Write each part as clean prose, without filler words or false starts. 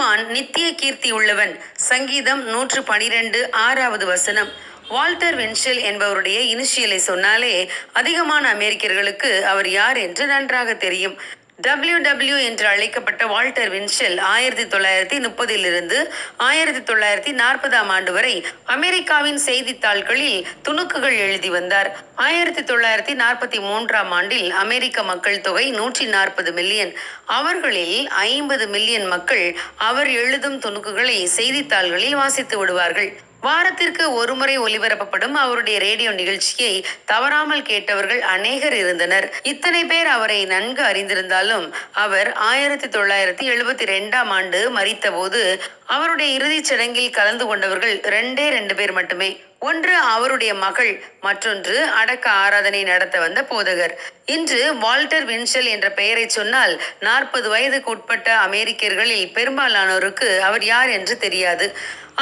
நீதிமான் நித்திய கீர்த்தி உள்ளவன். சங்கீதம் 112 6வது வசனம். வால்டர் வென்ஷெல் என்பவருடைய இனிஷியலை சொன்னாலே அதிகமான அமெரிக்கர்களுக்கு அவர் யார் என்று நன்றாக தெரியும். WW என்று அழைக்கப்பட்ட வால்டர் வென்ஷெல் 1930 1940 வரை அமெரிக்காவின் செய்தித்தாள்களில் துணுக்குகள் எழுதி வந்தார். 1943 அமெரிக்க மக்கள் தொகை 140 மில்லியன். அவர்களில் 50 மில்லியன் மக்கள் அவர் எழுதும் துணுக்குகளை செய்தித்தாள்களில் வாசித்து விடுவார்கள். வாரத்திற்கு ஒருமுறை ஒலிபரப்பப்படும் அவருடைய ரேடியோ நிகழ்ச்சியை தவறாமல் கேட்டவர்கள் அநேகர் இருந்தனர். இத்தனை பேர் அவரை நன்கு அறிந்திருந்தாலும் அவர் 1972 மரித்த போது அவருடைய இறுதிச் சடங்கில் கலந்து கொண்டவர்கள் 2 பேர் மட்டுமே. ஒன்று அவருடைய மகள், மற்றொன்று அடக்க ஆராதனை நடத்த வந்த போதகர். இன்று வால்டர் வென்ஷெல் என்ற பெயரை சொன்னால் 40 வயதுக்கு உட்பட்ட அமெரிக்கர்களில் பெரும்பாலானோருக்கு அவர் யார் என்று தெரியாது.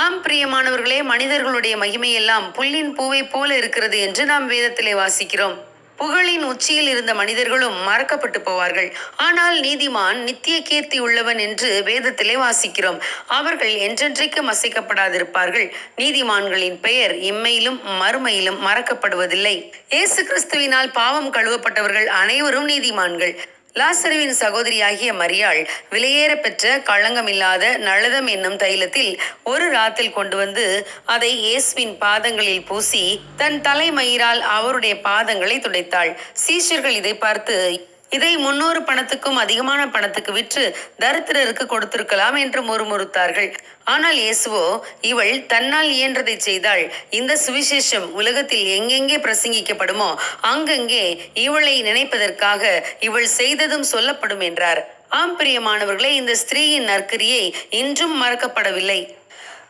ஆம் பிரியமானவர்களே, மனிதர்களுடைய மகிமையெல்லாம் புல்லின் பூவை போல இருக்கிறது என்று நாம் வேதத்திலே வாசிக்கிறோம். புகழின் உச்சியில் இருந்த மனிதர்களும் மறக்கப்பட்டு போவார்கள். ஆனால் நீதிமான் நித்திய கீர்த்தி உள்ளவன் என்று வேதத்திலே வாசிக்கிறோம். அவர்கள் என்றென்றைக்கும் அசைக்கப்படாதிருப்பார்கள். நீதிமான்களின் பெயர் இம்மையிலும் மறுமையிலும் மறக்கப்படுவதில்லை. இயேசு கிறிஸ்துவினால் பாவம் கழுவப்பட்டவர்கள் அனைவரும் நீதிமான்கள். லாசருவின் சகோதரியாகிய மரியாள் விலையேற பெற்ற களங்கமில்லாத நளதம் என்னும் தைலத்தில் ஒரு ராத்தில் கொண்டு வந்து அதை இயேசுவின் பாதங்களில் பூசி தன் தலைமயிரால் அவருடைய பாதங்களை துடைத்தாள். சீஷர்கள் இதை பார்த்து, இதை 300 பணத்துக்கும் அதிகமான பணத்துக்கு விற்று தரித்திரருக்கு கொடுத்திருக்கலாம் என்று முறுமுறுத்தார்கள். ஆனால் இயேசுவோ, இவள் தன்னால் இயன்றதை செய்தாள். இந்த சுவிசேஷம் உலகத்தில் எங்கெங்கே பிரசங்கிக்கப்படுமோ அங்கங்கே இவளை நினைப்பதற்காக இவள் செய்ததும் சொல்லப்படும் என்றார். ஆம் பிரியமானவர்களே, இந்த ஸ்திரீயின் நற்கிரியை இன்றும் மறக்கப்படவில்லை.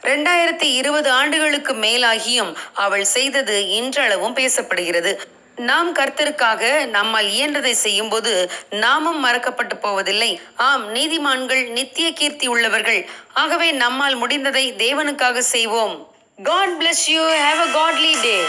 2020 ஆண்டுகளுக்கு மேலாகியும் அவள் செய்தது இன்றளவும் பேசப்படுகிறது. நாம் கர்த்தருக்காக நம்மால் இயன்றதை செய்யும் போது நாமும் மறக்கப்பட்டு போவதில்லை. ஆம், நீதிமான்கள் நித்திய கீர்த்தி உள்ளவர்கள். ஆகவே நம்மால் முடிந்ததை தேவனுக்காக செய்வோம். God bless you. Have a godly day.